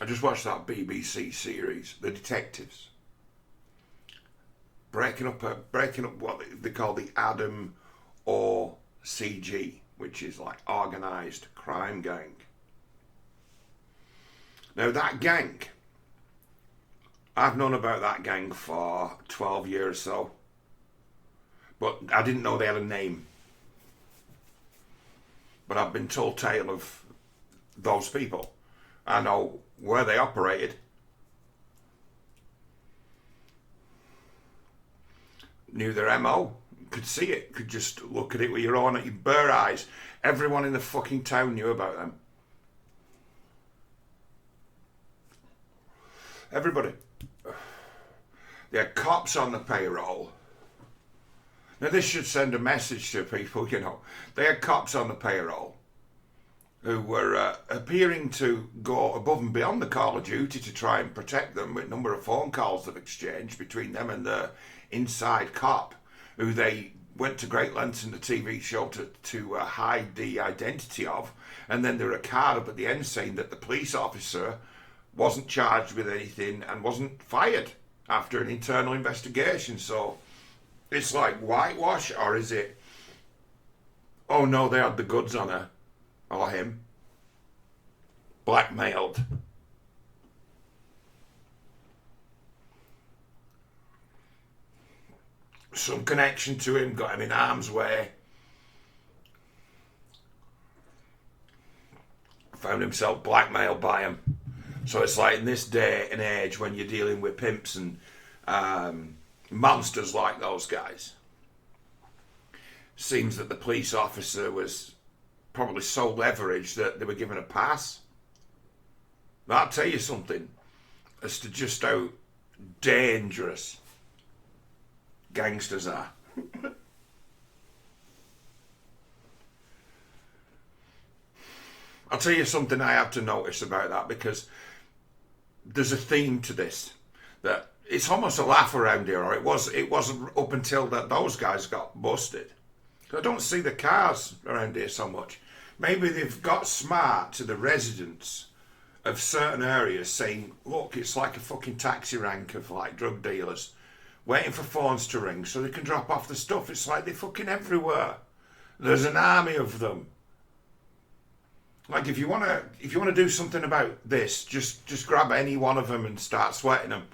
I just watched that BBC series, The Detectives, breaking up what they call the Adam OCG, which is like organised crime gang. Now that gang, I've known about that gang for 12 years or so, but I didn't know they had a name. But I've been told tale of those people. I know where they operated. Knew their MO. Could see it. Could just look at it with your own, at your bare eyes. Everyone in the fucking town knew about them. Everybody. They had cops on the payroll. Now this should send a message to people, you know. They had cops on the payroll who were appearing to go above and beyond the call of duty to try and protect them, with a number of phone calls they've exchanged between them and the inside cop, who they went to great lengths in the TV show to hide the identity of. And then there were a card up at the end saying that the police officer wasn't charged with anything and wasn't fired after an internal investigation. So it's like whitewash, or is it, oh no, they had the goods on her or him, blackmailed. Some connection to him, got him in harm's way, found himself blackmailed by him. So it's like in this day and age when you're dealing with pimps and monsters like those guys, seems that the police officer was probably so leveraged that they were given a pass. But I'll tell you something as to just how dangerous gangsters are. I'll tell you something I have to notice about that, because there's a theme to this that it's almost a laugh around here, or it was up until that those guys got busted. I don't see the cars around here so much. Maybe they've got smart to the residents of certain areas, saying, look, it's like a fucking taxi rank of like drug dealers waiting for phones to ring so they can drop off the stuff. It's like they're fucking everywhere. There's an army of them. Like if you want to do something about this, just grab any one of them and start sweating them.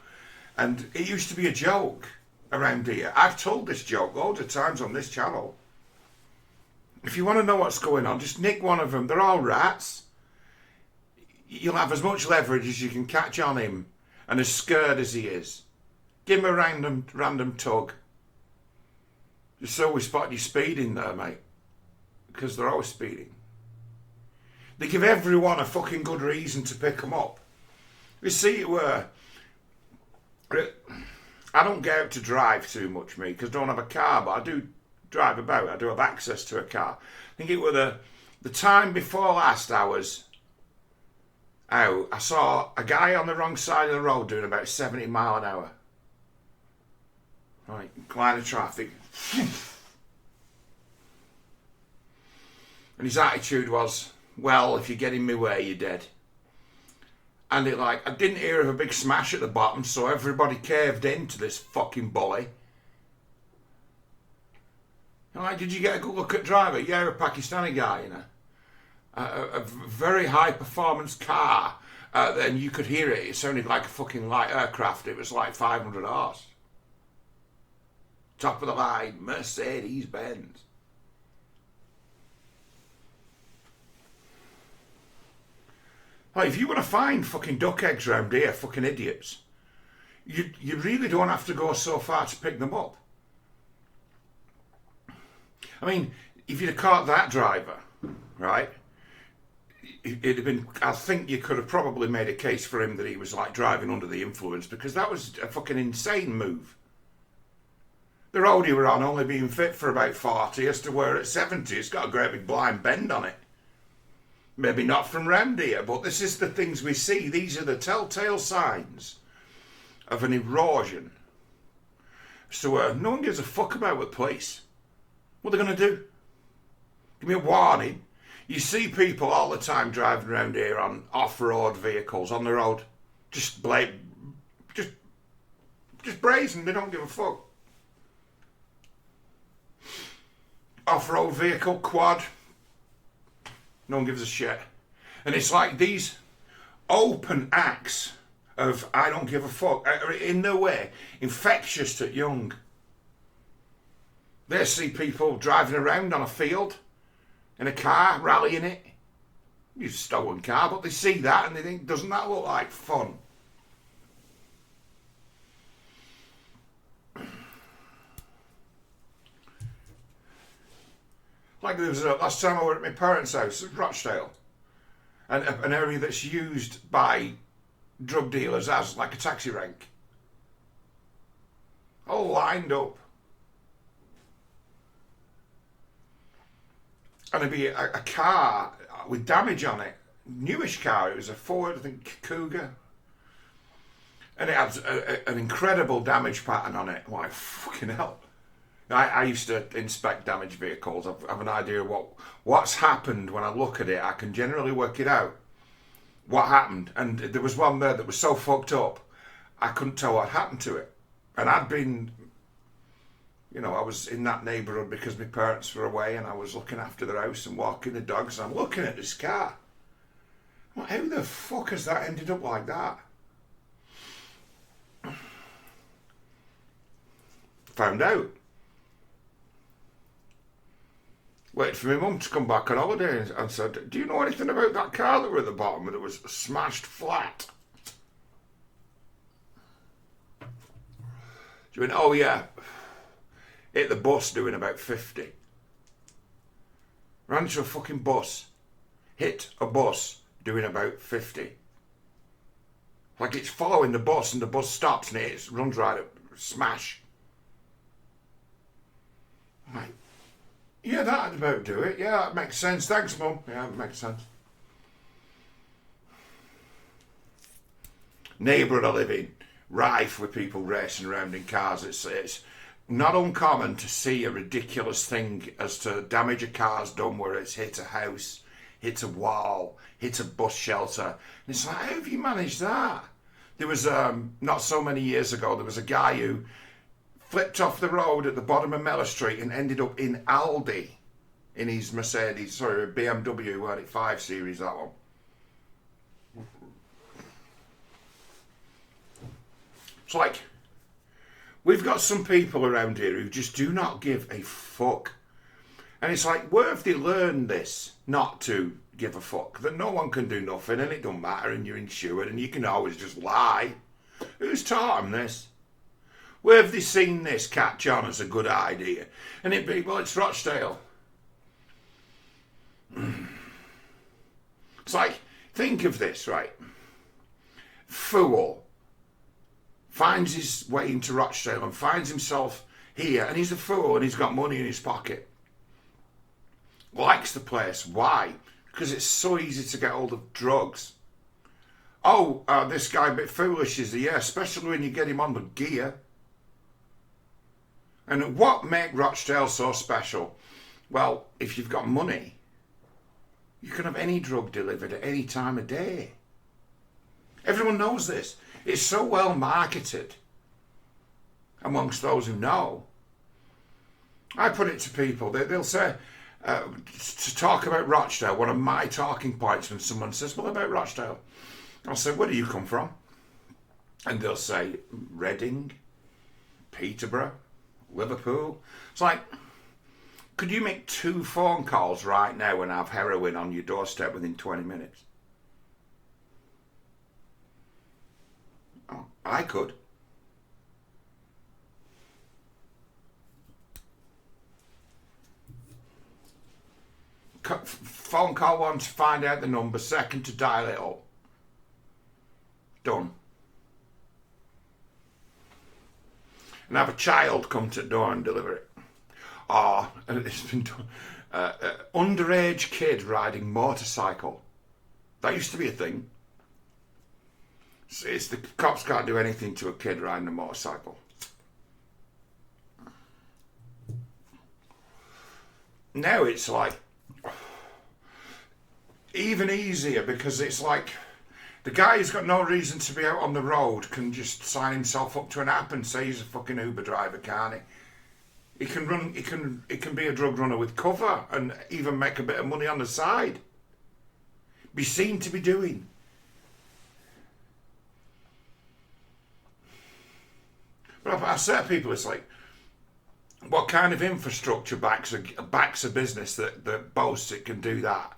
And it used to be a joke around here. I've told this joke loads of times on this channel. If you want to know what's going on, just nick one of them. They're all rats. You'll have as much leverage as you can catch on him, and as scared as he is. Give him a random tug. Just so we spot you speeding there, mate. Because they're always speeding. They give everyone a fucking good reason to pick them up. You see, I don't get out to drive too much, me, because I don't have a car, but I do drive about. I do have access to a car. I think it was the time before last I was out, I saw a guy on the wrong side of the road doing about 70 mile an hour. Right, line of traffic. And his attitude was, well, if you get in my way, you're dead. And I didn't hear of a big smash at the bottom, so everybody caved in to this fucking bully. I'm like, did you get a good look at driver? Yeah, a Pakistani guy, you know. A very high performance car. And you could hear it. It sounded like a fucking light aircraft. It was like 500 horse. Top of the line, Mercedes-Benz. Like, if you want to find fucking duck eggs around here, fucking idiots, you really don't have to go so far to pick them up. I mean, if you'd have caught that driver, right, it'd have been, I think you could have probably made a case for him that he was like driving under the influence, because that was a fucking insane move. The road he were on only being fit for about 40, as to where at 70 it's got a great big blind bend on it. Maybe not from round here, but this is the things we see. These are the telltale signs of an erosion. So no one gives a fuck about the police. What are they going to do? Give me a warning. You see people all the time driving around here on off-road vehicles on the road, just brazen. They don't give a fuck. Off-road vehicle, quad, no one gives a shit. And it's like these open acts of I don't give a fuck are in no way infectious to young. They see people driving around on a field in a car, rallying it. It's a stolen car, but they see that and they think, doesn't that look like fun? Like there was last time I were at my parents' house at Rochdale, and an area that's used by drug dealers as like a taxi rank. All lined up. And it'd be a car with damage on it. Newish car. It was a Ford, I think, Cougar. And it had an incredible damage pattern on it. Like, fucking hell. I used to inspect damaged vehicles. I have an idea of what's happened. When I look at it, I can generally work it out. What happened. And there was one there that was so fucked up, I couldn't tell what happened to it. And I'd been... I was in that neighbourhood because my parents were away and I was looking after their house and walking the dogs and I'm looking at this car. I'm like, how the fuck has that ended up like that? Found out. Waited for my mum to come back on holiday and said, do you know anything about that car that were at the bottom that was smashed flat? She went, oh yeah. Hit the bus doing about 50. Ran into a fucking bus. Hit a bus doing about 50. Like it's following the bus and the bus stops and it runs right up. Smash. I'm like, yeah, that'd about do it. Yeah, that makes sense. Thanks, Mum. Yeah, that makes sense. Neighbourhood I live in, rife with people racing around in cars. It's not uncommon to see a ridiculous thing as to damage a car's done where it's hit a house, hit a wall, hit a bus shelter. And it's like, how have you managed that? There was, not so many years ago, there was a guy who flipped off the road at the bottom of Mellor Street and ended up in Aldi in his Mercedes, sorry, BMW, what it 5 Series, that one. It's like, we've got some people around here who just do not give a fuck. And it's like, where have they learned this? Not to give a fuck. That no one can do nothing and it don't matter and you're insured and you can always just lie. Who's taught them this? Where have they seen this catch on as a good idea? And it'd be, well, it's Rochdale. It's like, think of this, right? Fool finds his way into Rochdale and finds himself here, and he's a fool and he's got money in his pocket. Likes the place. Why? Because it's so easy to get hold of drugs. Oh, this guy a bit foolish, is he? Yeah, especially when you get him on the gear. And what makes Rochdale so special? Well, if you've got money, you can have any drug delivered at any time of day. Everyone knows this. It's so well marketed amongst those who know. I put it to people, they'll say, to talk about Rochdale, one of my talking points when someone says, well, about Rochdale, I'll say, where do you come from? And they'll say, Reading, Peterborough, Liverpool. It's like, could you make 2 phone calls right now and have heroin on your doorstep within 20 minutes? Oh, I could. Phone call 1 to find out the number, 2nd to dial it up. Done. And have a child come to the door and deliver it. Or, it's been done, underage kid riding motorcycle. That used to be a thing. It's the cops can't do anything to a kid riding a motorcycle. Now it's like, even easier because it's like the guy who's got no reason to be out on the road can just sign himself up to an app and say he's a fucking Uber driver, can't he? He can run. He can be a drug runner with cover and even make a bit of money on the side. Be seen to be doing. But I say to people, it's like, what kind of infrastructure backs a business that boasts it can do that?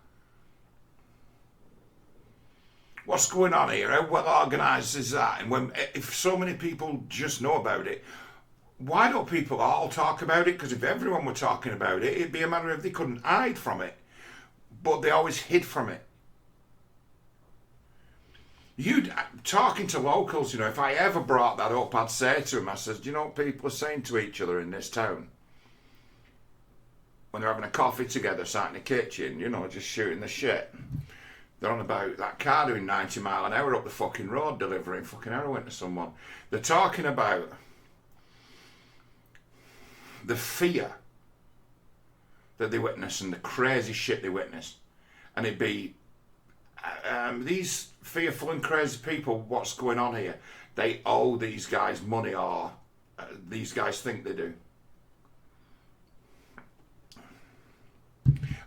What's going on here? How well organised is that? And if so many people just know about it, why don't people all talk about it? Because if everyone were talking about it, it'd be a matter of they couldn't hide from it. But they always hid from it. Talking to locals, if I ever brought that up, I'd say to them, I says, do you know what people are saying to each other in this town? When they're having a coffee together, sat in the kitchen, just shooting the shit. They're on about that car doing 90 mile an hour up the fucking road delivering fucking heroin to someone. They're talking about the fear that they witness and the crazy shit they witness. And it'd be these fearful and crazy people, what's going on here? They owe these guys money, or these guys think they do.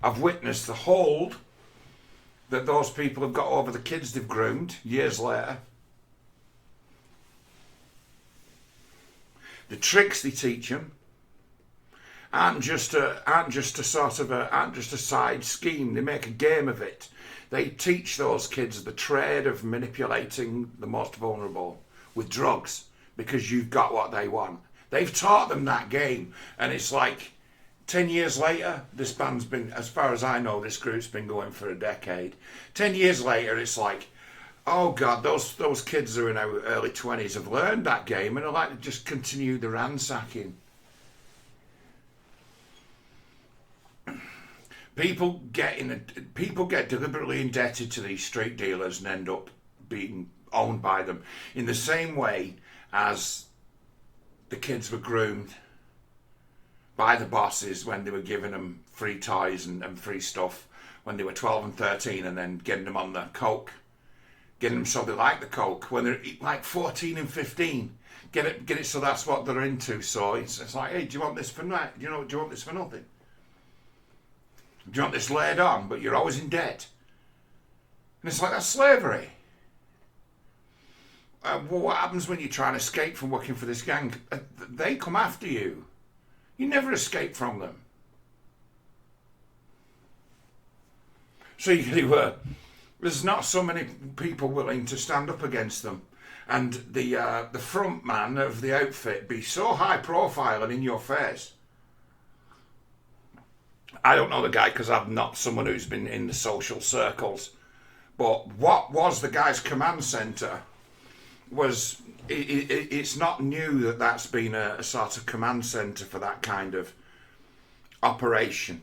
I've witnessed the hold that those people have got over the kids they've groomed years later. The tricks they teach them aren't just a side scheme. They make a game of it. They teach those kids the trade of manipulating the most vulnerable with drugs because you've got what they want. They've taught them that game, and it's like 10 years later, this band's been, as far as I know, this group's been going for a decade. 10 years later, it's like, oh God, those kids who are in their early 20s have learned that game and are like to just continue the ransacking. People get deliberately indebted to these street dealers and end up being owned by them in the same way as the kids were groomed by the bosses when they were giving them free toys and free stuff when they were 12 and 13, and then getting them on the coke, getting them so they like the coke when they're like 14 and 15. Get it so that's what they're into. So it's like, hey, do you want this for night? Do you want this for nothing? Do you want this laid on, but you're always in debt? And it's like, that's slavery. Well, what happens when you try and escape from working for this gang? They come after you. You never escape from them. So there's not so many people willing to stand up against them. And the front man of the outfit be so high profile and in your face. I don't know the guy because I'm not someone who's been in the social circles. But what was the guy's command centre was, it's not new that that's been a sort of command centre for that kind of operation.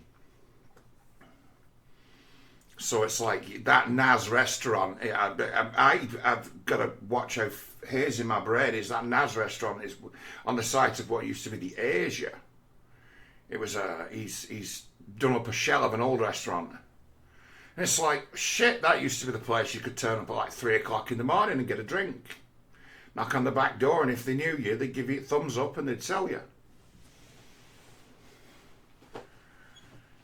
So it's like that Naz restaurant, I've got to watch how hazy my brain is. That Naz restaurant is on the site of what used to be the Asia. It was he's done up a shell of an old restaurant. And it's like, shit, that used to be the place you could turn up at like 3 o'clock in the morning and get a drink. Knock on the back door, and if they knew you, they'd give you a thumbs up and they'd sell you.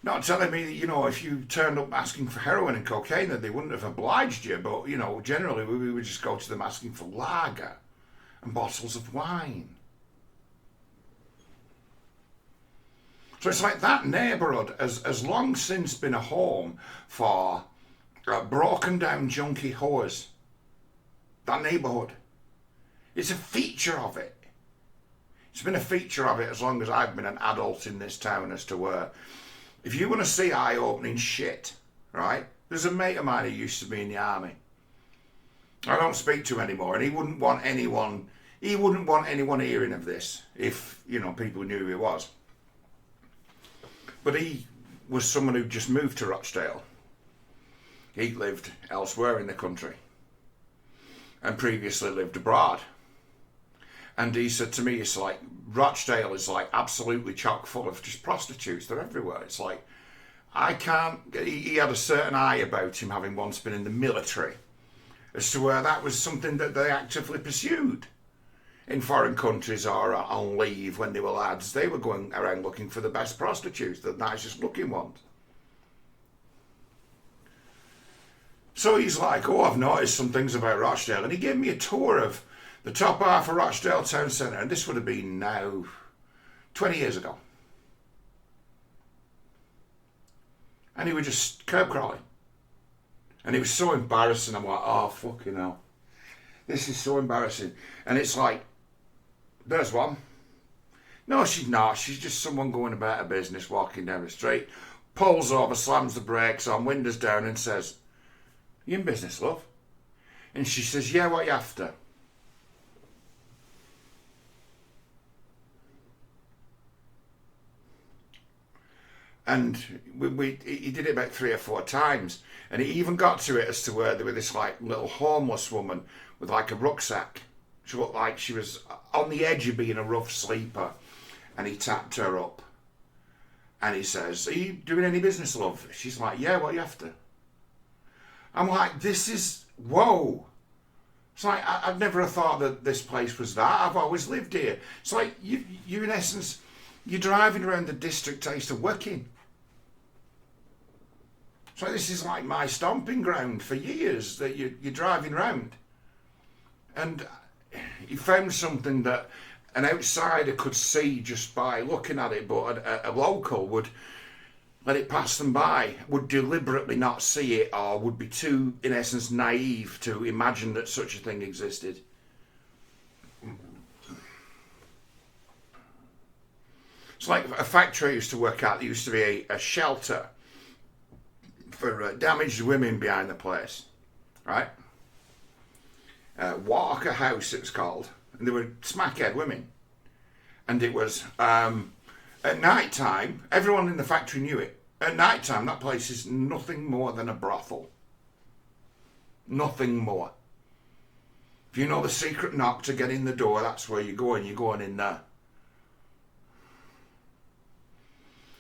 Not telling me that, if you turned up asking for heroin and cocaine, that they wouldn't have obliged you, but, generally we would just go to them asking for lager and bottles of wine. So it's like that neighbourhood has long since been a home for broken down junkie whores. That neighbourhood. It's a feature of it. It's been a feature of it as long as I've been an adult in this town, as to where, if you want to see eye-opening shit, right? There's a mate of mine who used to be in the army. I don't speak to him anymore, and he wouldn't want anyone hearing of this if, people knew who he was. But he was someone who just moved to Rochdale. He lived elsewhere in the country and previously lived abroad. And he said to me, it's like, Rochdale is like absolutely chock full of just prostitutes. They're everywhere. It's like, I can't. He had a certain eye about him, having once been in the military, as to where that was something that they actively pursued in foreign countries or on leave when they were lads. They were going around looking for the best prostitutes, the nicest looking ones. So he's like, oh, I've noticed some things about Rochdale. And he gave me a tour of the top half of Rochdale town centre. And this would have been now 20 years ago. And he was just curb crawling. And it was so embarrassing. I'm like, oh, fucking hell. This is so embarrassing. And it's like, there's one. No, she's not. She's just someone going about her business, walking down the street, pulls over, slams the brakes on, windows down and says, you in business, love? And she says, yeah, what are you after? And he did it about 3 or 4 times. And he even got to it as to where there was this like little homeless woman with like a rucksack. She looked like she was on the edge of being a rough sleeper. And he tapped her up. And he says, are you doing any business, love? She's like, yeah, what are you after? I'm like, this is, whoa. It's like, I'd never have thought that this place was that. I've always lived here. It's like, you in essence, you're driving around the district I used to work in. So this is like my stomping ground for years that you're driving around. And he found something that an outsider could see just by looking at it, but a local would let it pass them by, would deliberately not see it, or would be too, in essence, naive to imagine that such a thing existed. It's like a factory I used to work at. There used to be a shelter for damaged women behind the place, right? Walker House, it was called. And they were smackhead women. And it was, at night time, everyone in the factory knew it. At night time, that place is nothing more than a brothel. Nothing more. If you know the secret knock to get in the door, that's where you're going in there.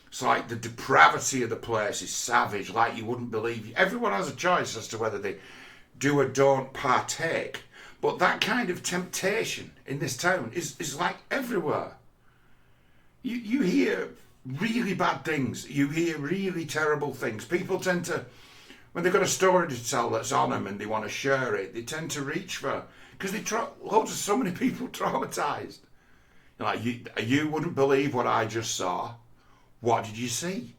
It's like the depravity of the place is savage, like you wouldn't believe. Everyone has a choice as to whether they do or don't partake. But that kind of temptation in this town is like everywhere. You hear really bad things. You hear really terrible things. People tend to, when they've got a story to tell that's on them and they want to share it, they tend to reach for, because so many people traumatised. Like, you wouldn't believe what I just saw. What did you see?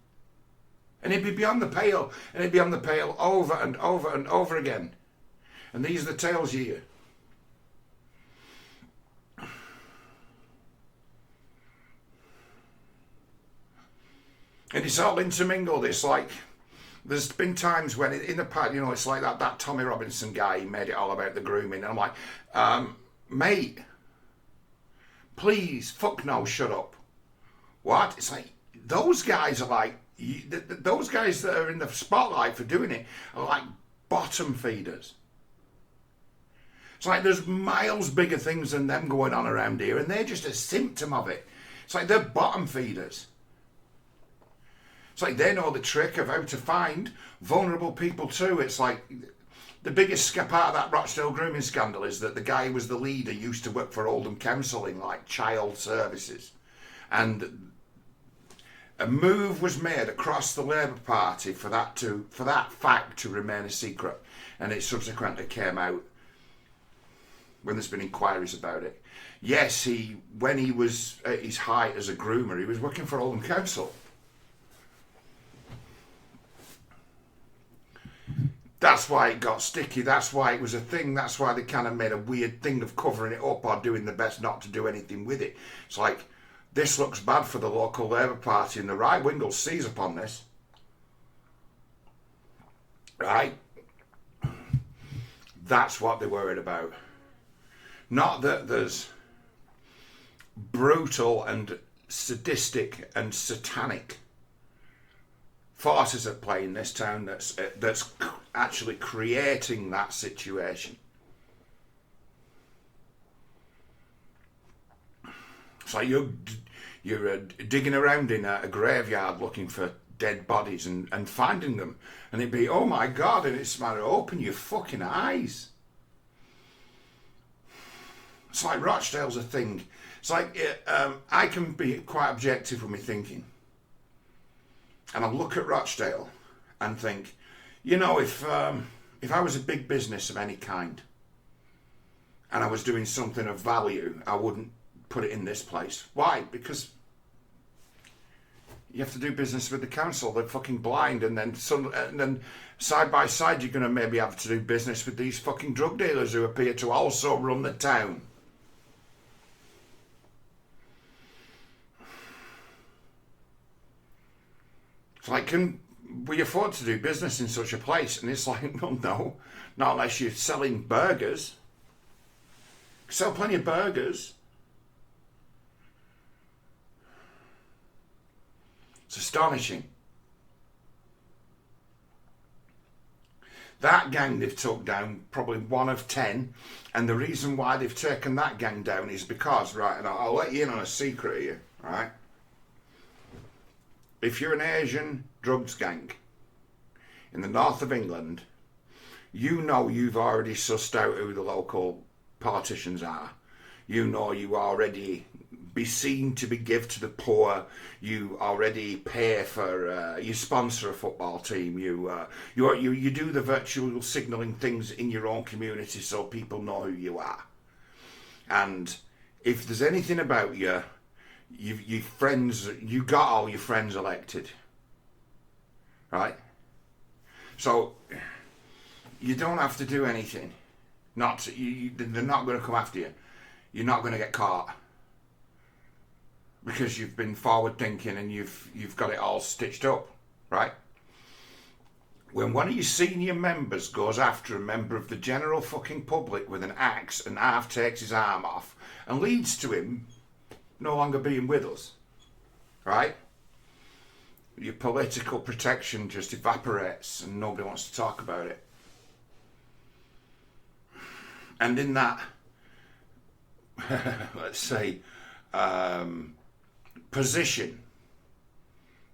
And it'd be beyond the pale, and it'd be on the pale over and over and over again. And these are the tales you hear. And it's all intermingled. It's like, there's been times when in the past, it's like that Tommy Robinson guy, he made it all about the grooming. And I'm like, mate, please, fuck no, shut up. What? It's like, those guys are like, those guys that are in the spotlight for doing it are like bottom feeders. It's like there's miles bigger things than them going on around here, and they're just a symptom of it. It's like they're bottom feeders. It's like they know the trick of how to find vulnerable people too. It's like the biggest part of that Rochdale grooming scandal is that the guy who was the leader used to work for Oldham Council in like child services. And a move was made across the Labour Party for that fact to remain a secret. And it subsequently came out when there's been inquiries about it. Yes, when he was at his height as a groomer, he was working for Oldham Council. That's why it got sticky. That's why it was a thing. That's why they kind of made a weird thing of covering it up or doing the best not to do anything with it. It's like, this looks bad for the local Labour Party, and the right wing will seize upon this. Right? That's what they're worried about. Not that there's brutal and sadistic and satanic forces at play in this town that's actually creating that situation. So you're digging around in a graveyard looking for dead bodies and finding them. And it'd be, oh my God, and it's matter, open your fucking eyes. It's like Rochdale's a thing. It's like, I can be quite objective with my thinking. And I look at Rochdale and think, you know, if I was a big business of any kind and I was doing something of value, I wouldn't put it in this place. Why? Because you have to do business with the council. They're fucking blind, and then side by side you're going to maybe have to do business with these fucking drug dealers who appear to also run the town. It's like, can we afford to do business in such a place? And it's like, well, no, not unless you're selling burgers. You sell plenty of burgers. It's astonishing. That gang they've took down, probably 1 of 10, and the reason why they've taken that gang down is because, right, and I'll let you in on a secret here, right? If you're an Asian drugs gang in the north of England, you know you've already sussed out who the local politicians are. You know you already be seen to be give to the poor. You already pay for. You sponsor a football team. You do the virtual signalling things in your own community so people know who you are. And if there's anything about you, you friends, you got all your friends elected, right? So you don't have to do anything. They're not going to come after you. You're not going to get caught because you've been forward thinking and you've got it all stitched up, right? When one of your senior members goes after a member of the general fucking public with an axe and half takes his arm off and leads to him no longer being with us, right? Your political protection just evaporates and nobody wants to talk about it. And in that, let's say, position,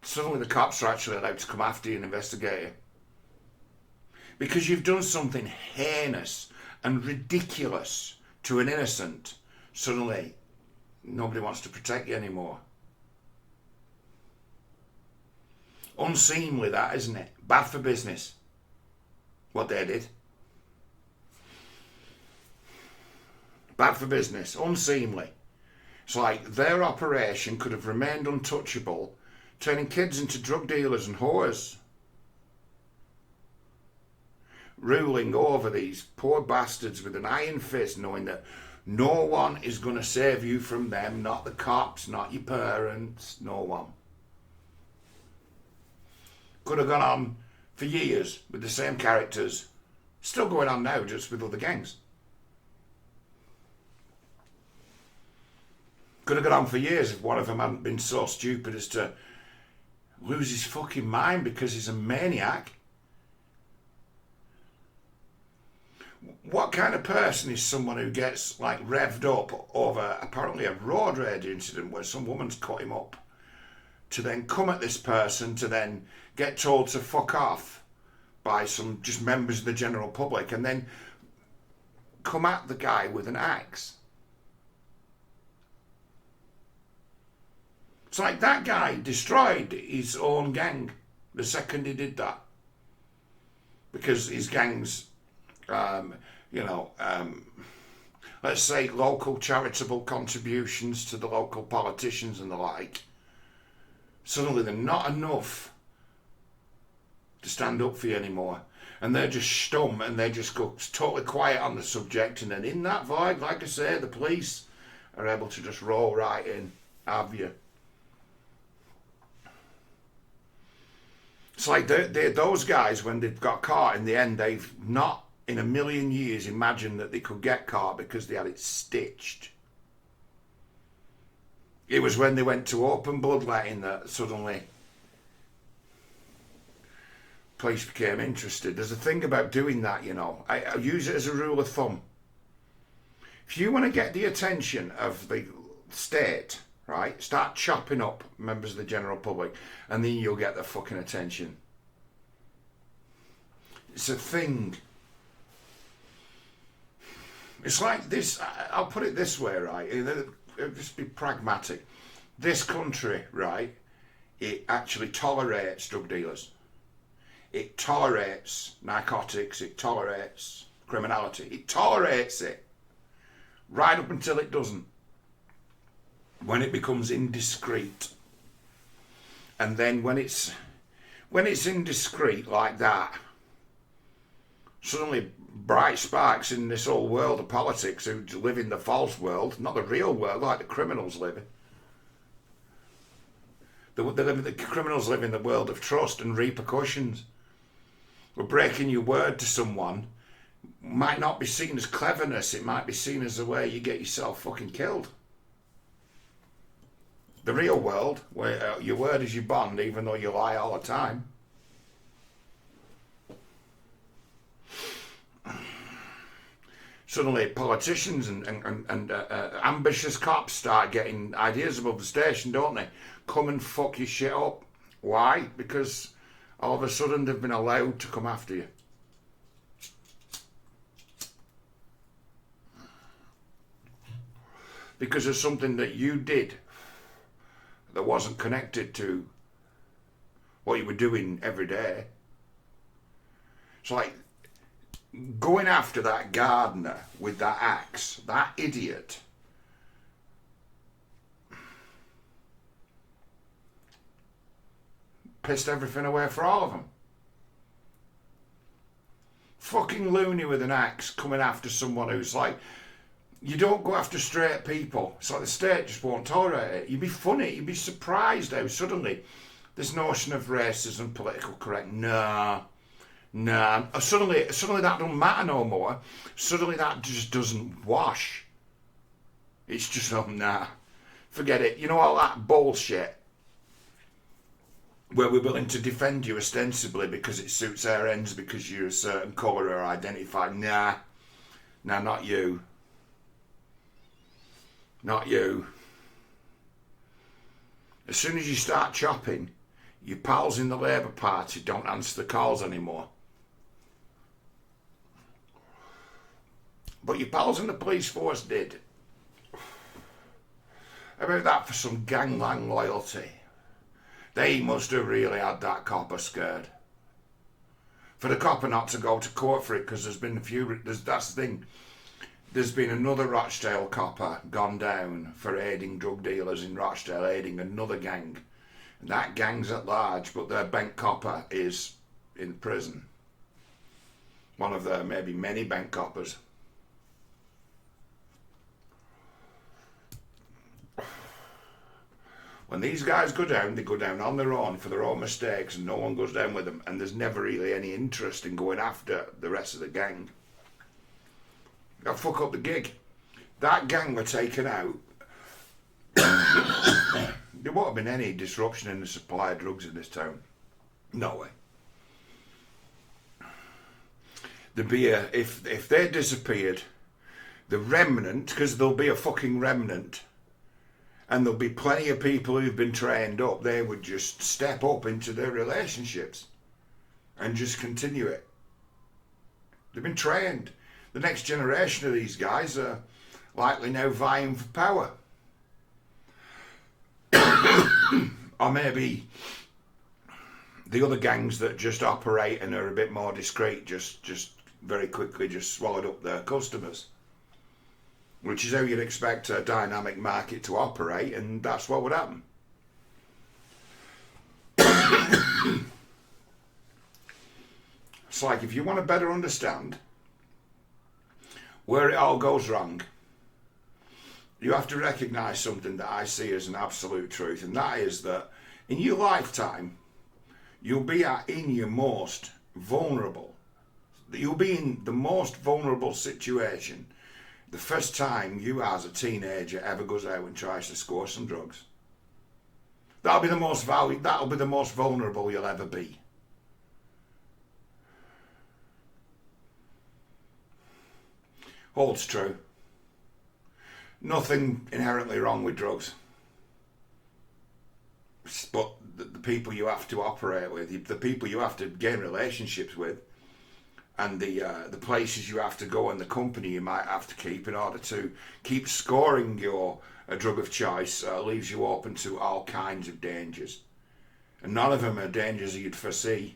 suddenly the cops are actually allowed to come after you and investigate you. Because you've done something heinous and ridiculous to an innocent, suddenly nobody wants to protect you anymore. Unseemly, that, isn't it? Bad for business, what they did. Bad for business, unseemly. It's like their operation could have remained untouchable, turning kids into drug dealers and whores. Ruling over these poor bastards with an iron fist, knowing that no one is going to save you from them, not the cops, not your parents, no one. Could have gone on for years with the same characters. Still going on now, just with other gangs. Could have gone on for years if one of them hadn't been so stupid as to lose his fucking mind because he's a maniac. What kind of person is someone who gets like revved up over apparently a road rage incident where some woman's cut him up, to then come at this person, to then get told to fuck off by some just members of the general public, and then come at the guy with an axe? It's like that guy destroyed his own gang the second he did that. Because his gangs, let's say local charitable contributions to the local politicians and the like, suddenly they're not enough to stand up for you anymore. And they're just stum and they just go totally quiet on the subject. And then in that void, like I say, the police are able to just roll right in, have you. It's like those guys, when they've got caught, in the end, they've not in a million years imagined that they could get caught because they had it stitched. It was when they went to open bloodletting that suddenly police became interested. There's a thing about doing that, you know. I use it as a rule of thumb. If you want to get the attention of the state, right? Start chopping up members of the general public, and then you'll get the fucking attention. It's a thing. It's like this, I'll put it this way, right? Just be pragmatic. This country, right, it actually tolerates drug dealers. It tolerates narcotics, it tolerates criminality. It tolerates it. Right up until it doesn't. When it becomes indiscreet. And then when it's indiscreet like that, suddenly bright sparks in this whole world of politics who live in the false world, not the real world like the criminals live in. The criminals live in the world of trust and repercussions. We're breaking your word to someone might not be seen as cleverness, it might be seen as a way you get yourself fucking killed. The real world, where your word is your bond, even though you lie all the time. Suddenly politicians and ambitious cops start getting ideas above the station, don't they? Come and fuck your shit up. Why? Because all of a sudden they've been allowed to come after you. Because of something that you did that wasn't connected to what you were doing every day. It's like going after that gardener with that axe, that idiot. Pissed everything away for all of them. Fucking loony with an axe coming after someone who's like, you don't go after straight people. It's like the state just won't tolerate it. You'd be funny, you'd be surprised how suddenly this notion of racism, political correct, nah. Suddenly that don't matter no more. Suddenly that just doesn't wash. It's just, oh nah. Forget it. You know all that bullshit where we're willing to defend you ostensibly because it suits our ends because you're a certain colour or identified. Nah, not you. Not you. As soon as you start chopping, your pals in the Labour Party don't answer the calls anymore. But your pals in the police force did. About that for some gangland loyalty. They must have really had that copper scared. For the copper not to go to court for it, because there's been a few, that's the thing. There's been another Rochdale copper gone down for aiding drug dealers in Rochdale, aiding another gang. And that gang's at large, but their bank copper is in prison. One of their maybe many bank coppers. When these guys go down, they go down on their own for their own mistakes and no one goes down with them. And there's never really any interest in going after the rest of the gang. They'll fuck up the gig. That gang were taken out. There won't have been any disruption in the supply of drugs in this town. No way. There'd be if they disappeared, the remnant, because there'll be a fucking remnant, and there'll be plenty of people who've been trained up, they would just step up into their relationships and just continue it. They've been trained. The next generation of these guys are likely now vying for power. Or maybe the other gangs that just operate and are a bit more discreet just very quickly just swallowed up their customers. Which is how you'd expect a dynamic market to operate, and that's what would happen. It's like if you want to better understand where it all goes wrong, you have to recognise something that I see as an absolute truth, and that is that in your lifetime, you'll be in your most vulnerable. You'll be in the most vulnerable situation the first time you as a teenager ever goes out and tries to score some drugs. That'll be the most vulnerable you'll ever be. Holds true. Nothing inherently wrong with drugs. but the people you have to operate with, the people you have to gain relationships with, and the places you have to go and the company you might have to keep in order to keep scoring your drug of choice leaves you open to all kinds of dangers. And none of them are dangers you'd foresee.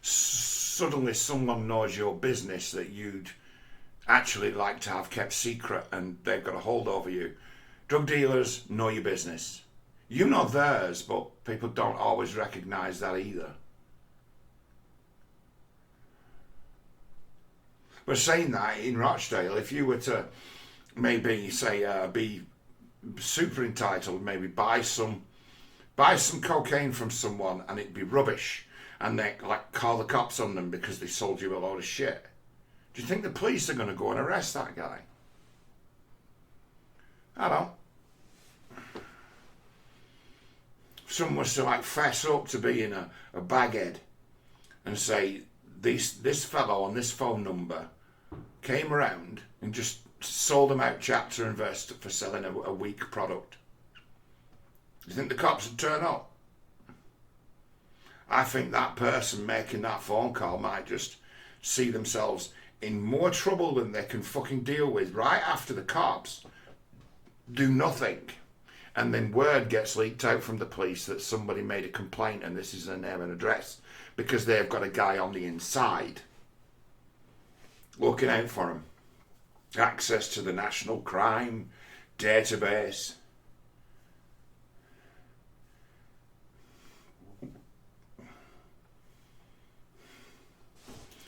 Suddenly someone knows your business that you'd actually like to have kept secret, and they've got a hold over you. Drug dealers know your business. You know theirs, but people don't always recognise that either. But saying that, in Rochdale, if you were to maybe say be super entitled, maybe buy some cocaine from someone and it'd be rubbish, and they like call the cops on them because they sold you a load of shit, do you think the police are going to go and arrest that guy? I don't. If someone was to like fess up to being a baghead and say this fellow on this phone number came around and just sold them out chapter and verse for selling a weak product, do you think the cops would turn up? I think that person making that phone call might just see themselves in more trouble than they can fucking deal with right after the cops do nothing, and then word gets leaked out from the police that somebody made a complaint and this is their name and address because they've got a guy on the inside looking out for them. Access to the national crime database.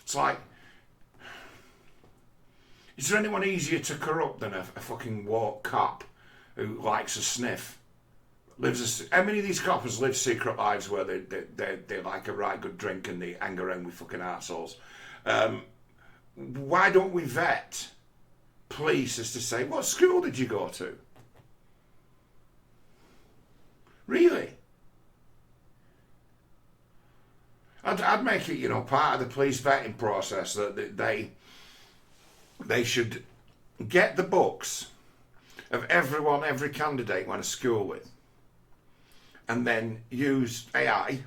It's like, is there anyone easier to corrupt than a fucking woke cop who likes a sniff? How many of these coppers live secret lives where they like a right good drink and they hang around with fucking arseholes? Why don't we vet police as to say, what school did you go to? Really? I'd make it, part of the police vetting process that they should get the books of every candidate went to school with, and then use AI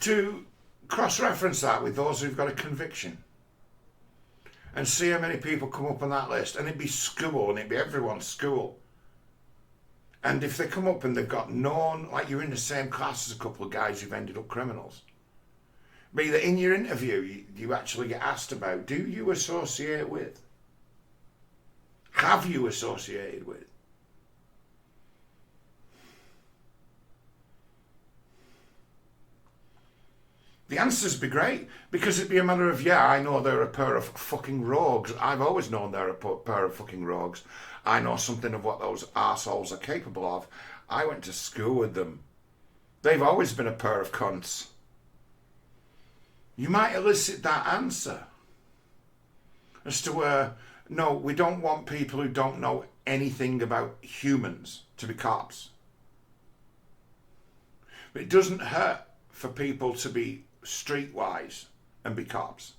to cross-reference that with those who've got a conviction and see how many people come up on that list. And it'd be school, and it'd be everyone's school. And if they come up and they've got known, like you're in the same class as a couple of guys who've ended up criminals, be that in your interview you actually get asked about, do you associate with? Have you associated with? The answers be great, because it'd be a matter of, yeah, I know they're a pair of fucking rogues. I've always known they're a pair of fucking rogues. I know something of what those arseholes are capable of. I went to school with them. They've always been a pair of cunts. You might elicit that answer as to where, no, we don't want people who don't know anything about humans to be cops. But it doesn't hurt for people to be streetwise and be cops.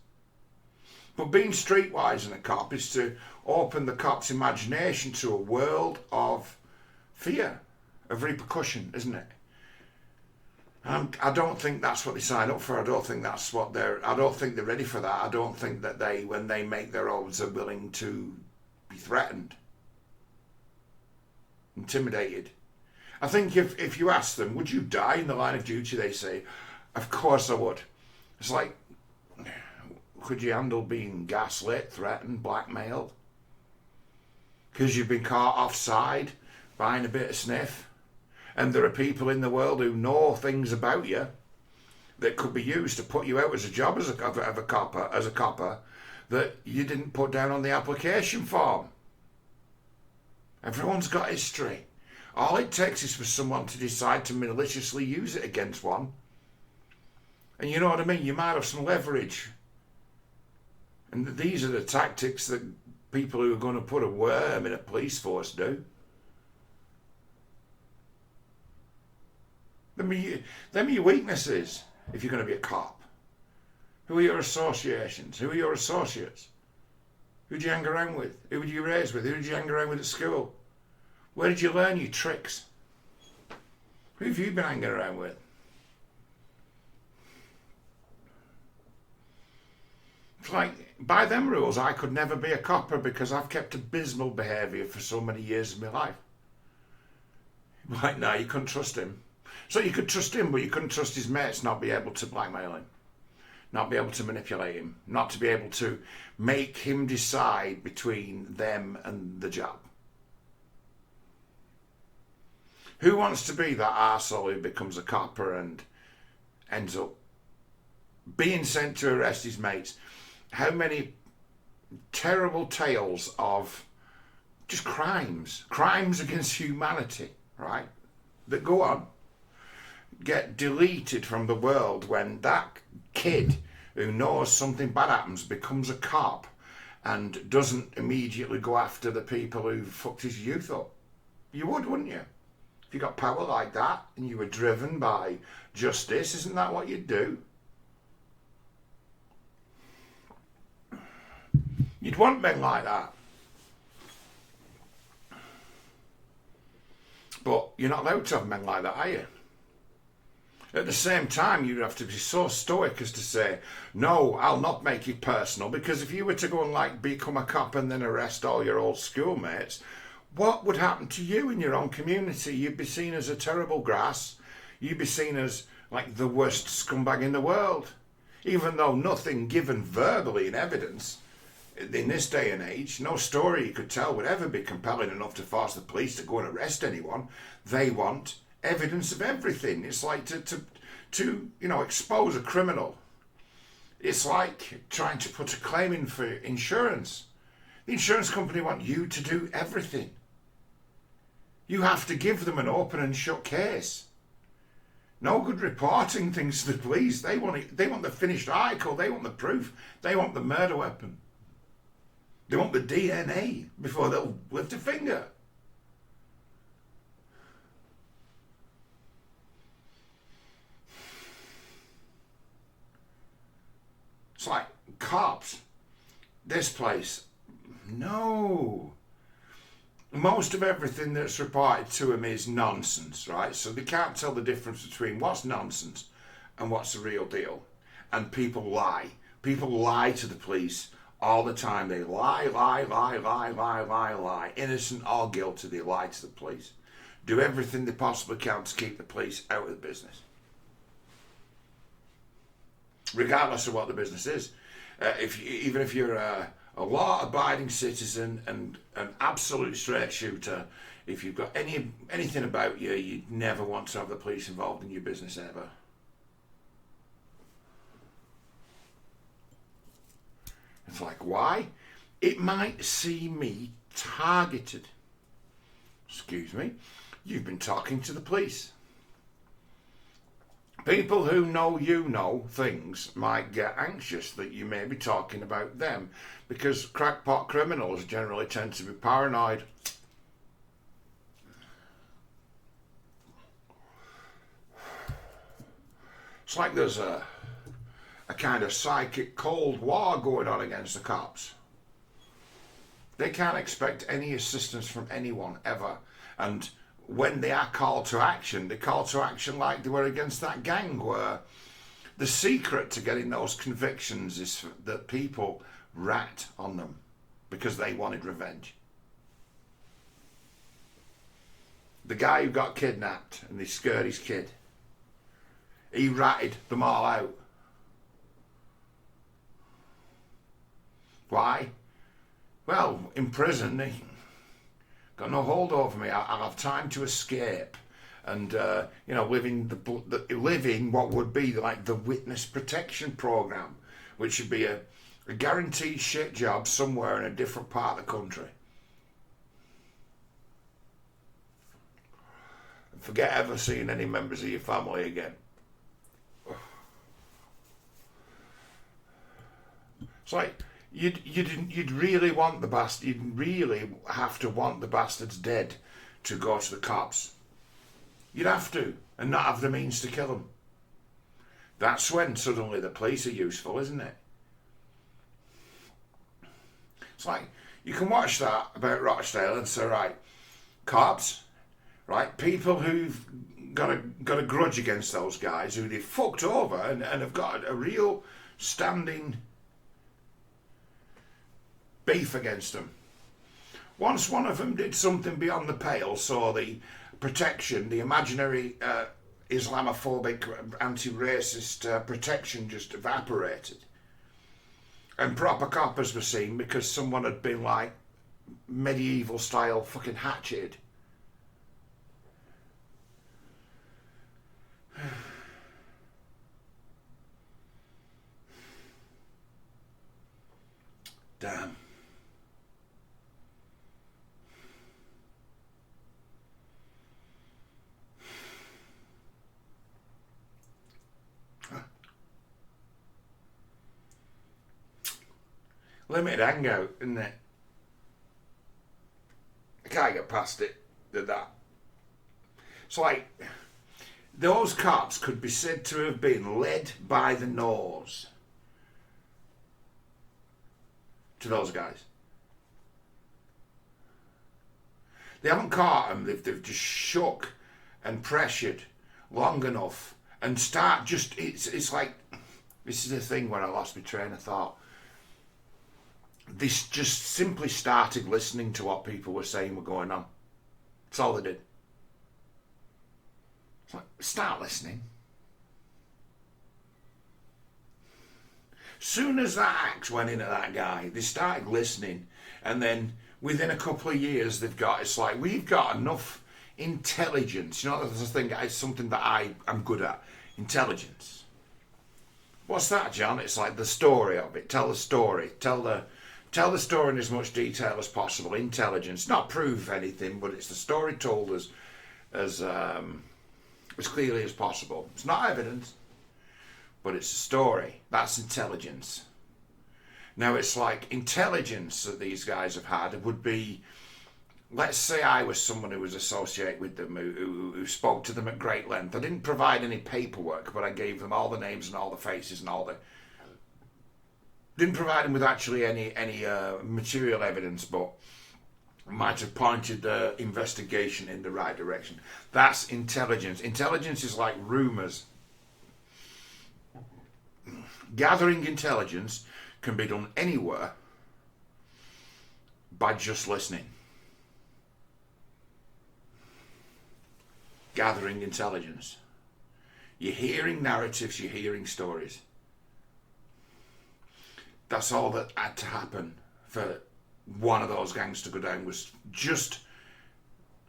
But being streetwise and a cop is to open the cop's imagination to a world of fear, of repercussion, isn't it? I don't think that's what they sign up for. I don't think they're ready for that. I don't think that when they make their oaths, are willing to be threatened, intimidated. I think if you ask them, would you die in the line of duty, they say, of course I would. It's like, could you handle being gaslit, threatened, blackmailed? Because you've been caught offside, buying a bit of sniff, and there are people in the world who know things about you that could be used to put you out as a job as a copper that you didn't put down on the application form. Everyone's got history. All it takes is for someone to decide to maliciously use it against one. And you know what I mean? You might have some leverage. And these are the tactics that people who are going to put a worm in a police force do. Them are your weaknesses if you're going to be a cop. Who are your associations? Who are your associates? Who did you hang around with? Who were you raised with? Who did you hang around with at school? Where did you learn your tricks? Who have you been hanging around with? It's like, by them rules, I could never be a copper because I've kept abysmal behaviour for so many years of my life. Like, no, you couldn't trust him. So you could trust him, but you couldn't trust his mates, not be able to blackmail him, not be able to manipulate him, not to be able to make him decide between them and the job. Who wants to be that arsehole who becomes a copper and ends up being sent to arrest his mates? How many terrible tales of just crimes against humanity, right, that go on, get deleted from the world when that kid who knows something bad happens becomes a cop and doesn't immediately go after the people who fucked his youth up. You would, wouldn't you? If you got power like that and you were driven by justice, isn't that what you'd do? You'd want men like that. But you're not allowed to have men like that, are you? At the same time, you'd have to be so stoic as to say, no, I'll not make it personal, because if you were to go and like become a cop and then arrest all your old schoolmates, what would happen to you in your own community? You'd be seen as a terrible grass. You'd be seen as like the worst scumbag in the world. Even though nothing given verbally in evidence, in this day and age, no story you could tell would ever be compelling enough to force the police to go and arrest anyone. They want evidence of everything. It's like to expose a criminal. It's like trying to put a claim in for insurance. The insurance company want you to do everything. You have to give them an open and shut case. No good reporting things to the police. They want it. They want the finished article. They want the proof. They want the murder weapon. They want the DNA before they'll lift a finger. It's like cops. This place. No. Most of everything that's reported to them is nonsense, right? So they can't tell the difference between what's nonsense and what's the real deal. And people lie. People lie to the police all the time. They lie. Innocent or guilty, they lie to the police. Do everything they possibly can to keep the police out of the business. Regardless of what the business is. Even if you're a law-abiding citizen and an absolute straight shooter, if you've got anything about you, you'd never want to have the police involved in your business ever. It's like, why? It might see me targeted. Excuse me. You've been talking to the police. People who know you know things might get anxious that you may be talking about them, because crackpot criminals generally tend to be paranoid. It's like there's a kind of psychic cold war going on against the cops. They can't expect any assistance from anyone ever. And when they are called to action, they call to action like they were against that gang, where the secret to getting those convictions is that people rat on them because they wanted revenge. The guy who got kidnapped and they scared his kid, he ratted them all out. Why? Well, in prison, they got no hold over me. I'll have time to escape, and living what would be like the witness protection program, which should be a guaranteed shit job somewhere in a different part of the country. And forget ever seeing any members of your family again. It's like you'd really want the bastard. You'd really have to want the bastards dead to go to the cops. You'd have to, and not have the means to kill them. That's when suddenly the police are useful, isn't it? It's like, you can watch that about Rochdale and say, right, cops, right, people who've got a grudge against those guys who they fucked over and have got a real standing beef against them. Once one of them did something beyond the pale, so the protection, the imaginary Islamophobic, anti-racist protection just evaporated. And proper coppers were seen because someone had been like medieval style fucking hatcheted. Damn. Limited hangout, isn't it? I can't get past it. That. It's like those cops could be said to have been led by the nose to those guys. They haven't caught them. They've just shook and pressured long enough and start just. It's like, this is the thing when I lost my train of thought. They just simply started listening to what people were saying were going on. That's all they did. It's like, start listening. Soon as that axe went into that guy, they started listening, and then within a couple of years they've got, it's like, we've got enough intelligence. You know, that's the thing, it's something that I'm good at. Intelligence. What's that, John? It's like the story of it. Tell the story. Tell the story in as much detail as possible. Intelligence, not prove anything, but it's the story told as clearly as possible. It's not evidence, but it's a story. That's intelligence. Now it's like intelligence that these guys have had would be, let's say I was someone who was associated with them, who spoke to them at great length. I didn't provide any paperwork, but I gave them all the names and all the faces and all the. Didn't provide them with actually any material evidence, but might have pointed the investigation in the right direction. That's intelligence. Intelligence is like rumours. Gathering intelligence can be done anywhere by just listening. Gathering intelligence. You're hearing narratives, you're hearing stories. That's all that had to happen for one of those gangs to go down, was just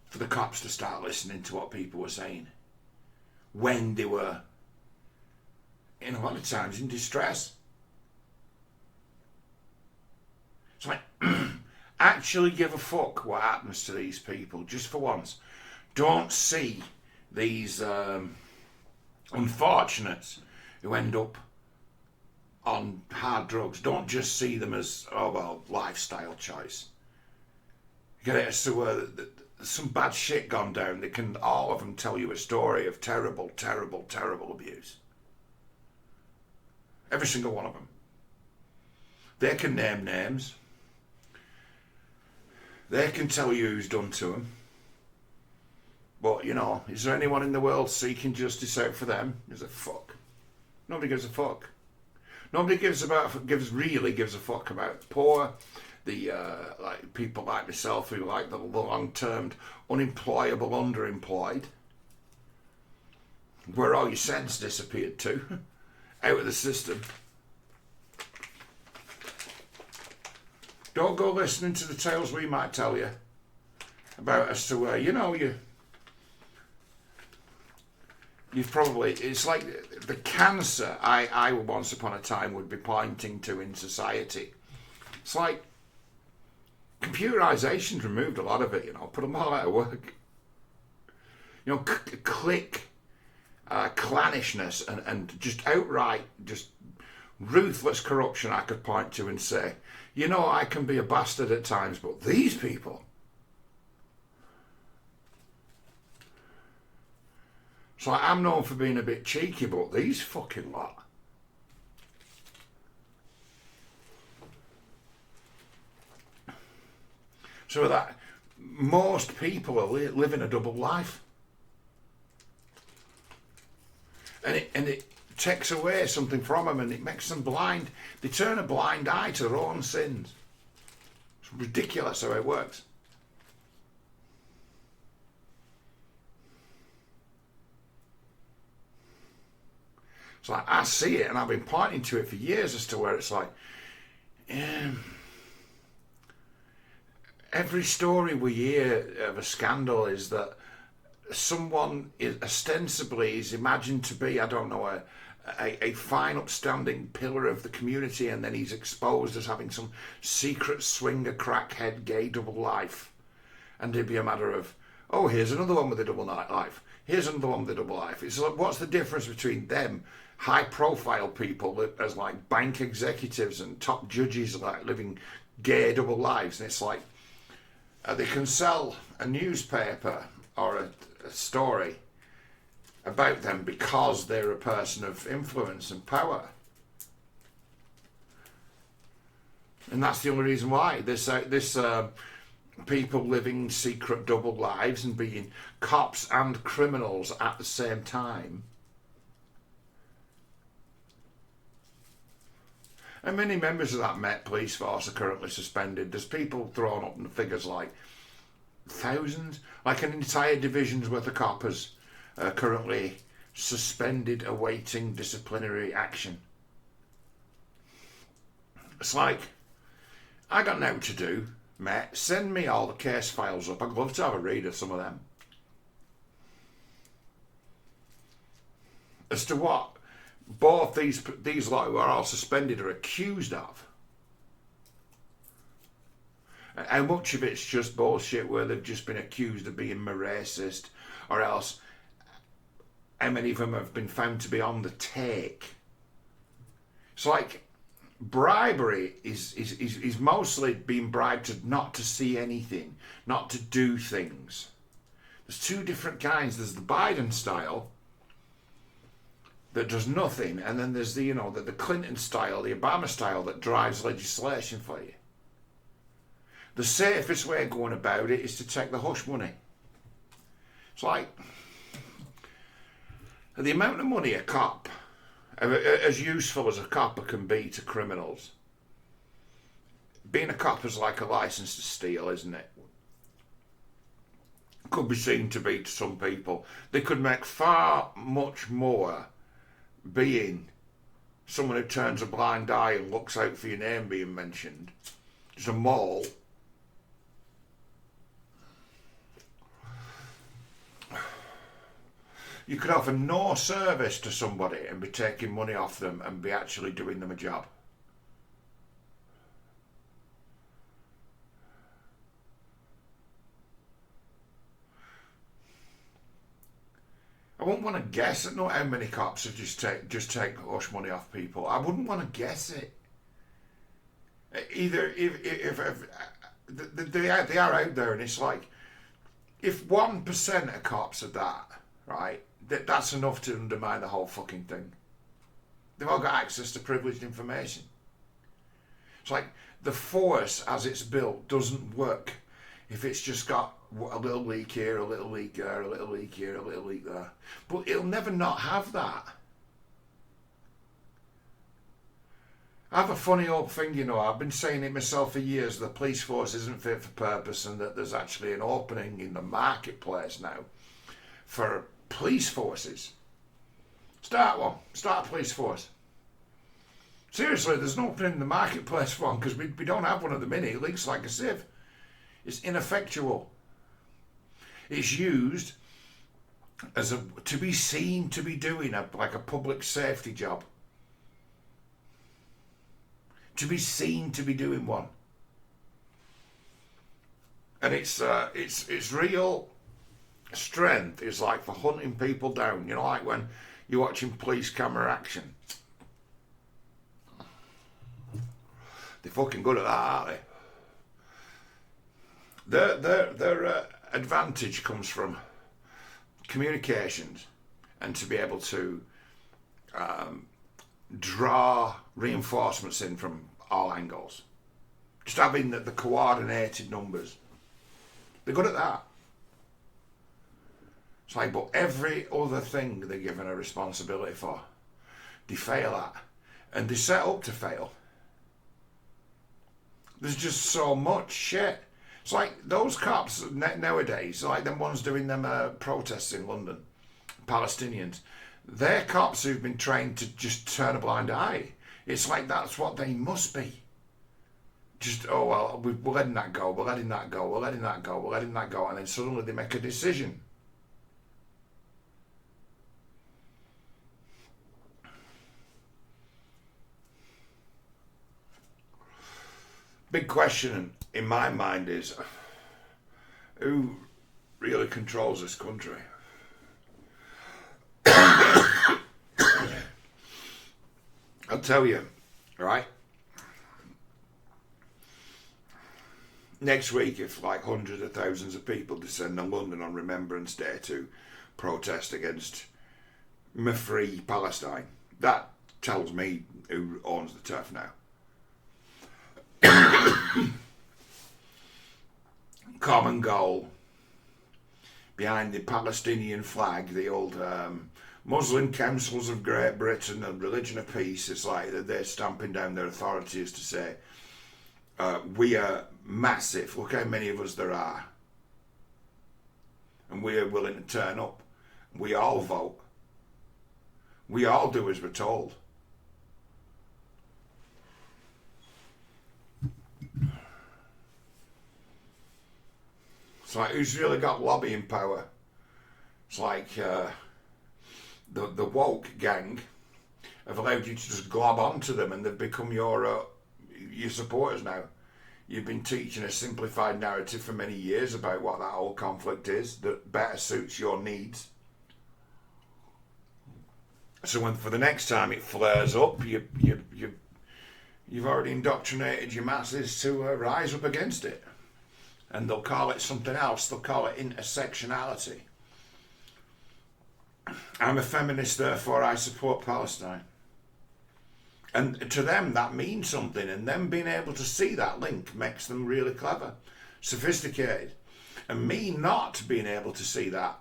for the cops to start listening to what people were saying when they were, in a lot of times, in distress. It's like, actually give a fuck what happens to these people, just for once. Don't see these unfortunates who end up on hard drugs. Don't just see them as, oh well, lifestyle choice. You get it as to where some bad shit gone down. They can, all of them, tell you a story of terrible, terrible, terrible abuse. Every single one of them. They can name names. They can tell you who's done to them. But, you know, is there anyone in the world seeking justice out for them? Gives a fuck. Nobody gives a fuck. Nobody really gives a fuck about poor, the like people like myself who like the long-term unemployable, underemployed, where all your sense disappeared to, out of the system. Don't go listening to the tales we might tell you about as to where, you know, you've probably, it's like the cancer I once upon a time would be pointing to in society. It's like computerization's removed a lot of it, you know, put them all out of work. You know, click, clannishness and just outright, just ruthless corruption I could point to and say, you know, I can be a bastard at times, but these people. So I'm known for being a bit cheeky, but these fucking lot. So that most people are living a double life. And it takes away something from them, and it makes them blind. They turn a blind eye to their own sins. It's ridiculous how it works. It's like, I see it, and I've been pointing to it for years as to where it's like, every story we hear of a scandal is that someone ostensibly is imagined to be, I don't know, a fine upstanding pillar of the community, and then he's exposed as having some secret swinger, crackhead, gay double life. And it'd be a matter of, oh, here's another one with a double life. Here's another one with a double life. It's like, what's the difference between them, high profile people as like bank executives and top judges, like living gay double lives? And it's like, they can sell a newspaper or a story about them because they're a person of influence and power. And that's the only reason why this people living secret double lives and being cops and criminals at the same time. And many members of that Met police force are currently suspended. There's people thrown up in figures like thousands, like an entire division's worth of coppers are currently suspended awaiting disciplinary action. It's like, I got nothing to do, mate. Send me all the case files up. I'd love to have a read of some of them. As to what both these lot who are all suspended are accused of. How much of it's just bullshit where they've just been accused of being racist, or else how many of them have been found to be on the take? It's like bribery is mostly being bribed to not to see anything, not to do things. There's two different kinds. There's the Biden style that does nothing, and then there's the the Clinton style, the Obama style that drives legislation for you. The safest way of going about it is to take the hush money. It's like the amount of money a cop, as useful as a copper can be to criminals, being a cop is like a license to steal, isn't it? Could be seen to be to some people. They could make far much more being someone who turns a blind eye and looks out for your name being mentioned. It's a mole. You could offer no service to somebody and be taking money off them and be actually doing them a job. I wouldn't want to guess at how many cops would just take hush money off people. I wouldn't want to guess it. Either if they are out there, and it's like, if 1% of cops are that, right, that's enough to undermine the whole fucking thing. They've all got access to privileged information. It's like the force as it's built doesn't work if it's just got a little leak here, a little leak there, a little leak here, a little leak there. But it'll never not have that. I have a funny old thing, I've been saying it myself for years, the police force isn't fit for purpose, and that there's actually an opening in the marketplace now for police forces. Start one. Start a police force. Seriously, there's an opening in the marketplace for one, because we don't have one at the minute. It leaks like a sieve. It's ineffectual. It's used as to be seen to be doing like a public safety job. To be seen to be doing one. And its real strength is like for hunting people down. Like when you're watching police camera action. They're fucking good at that, aren't they? Their advantage comes from communications and to be able to draw reinforcements in from all angles. Just having the coordinated numbers. They're good at that. It's like, but every other thing they're given a responsibility for, they fail at. And they set up to fail. There's just so much shit. It's like those cops nowadays, like them ones doing them protests in London, Palestinians, they're cops who've been trained to just turn a blind eye. It's like that's what they must be. Just, oh, well, we're letting that go, we're letting that go, we're letting that go, we're letting that go, and then suddenly they make a decision. Big question in my mind is, who really controls this country? I'll tell you, right? Next week, if like hundreds of thousands of people descend on London on Remembrance Day to protest against free Palestine, that tells me who owns the turf now. Common goal behind the Palestinian flag, the old Muslim councils of Great Britain and religion of peace. It's like they're stamping down their authorities to say, we are massive, look how many of us there are, and we are willing to turn up. We all vote, we all do as we're told. It's like, who's really got lobbying power? It's like the woke gang have allowed you to just glob onto them, and they've become your supporters now. You've been teaching a simplified narrative for many years about what that whole conflict is that better suits your needs. So when for the next time it flares up, you've already indoctrinated your masses to rise up against it. And they'll call it something else. They'll call it intersectionality. I'm a feminist, therefore I support Palestine. And to them that means something, and them being able to see that link makes them really clever, sophisticated. And me not being able to see that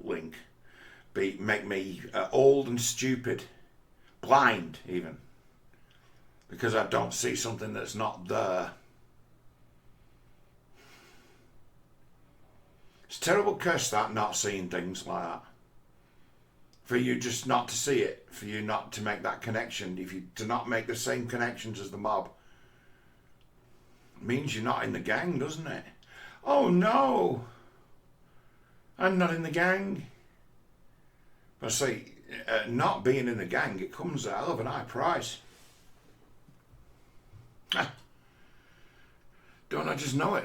link make me old and stupid, blind even, because I don't see something that's not there. It's a terrible curse, that, not seeing things like that. For you just not to see it, for you not to make that connection, if you do not make the same connections as the mob, it means you're not in the gang, doesn't it? Oh no, I'm not in the gang. But see, not being in the gang, it comes at a hell of an high price. Don't I just know it?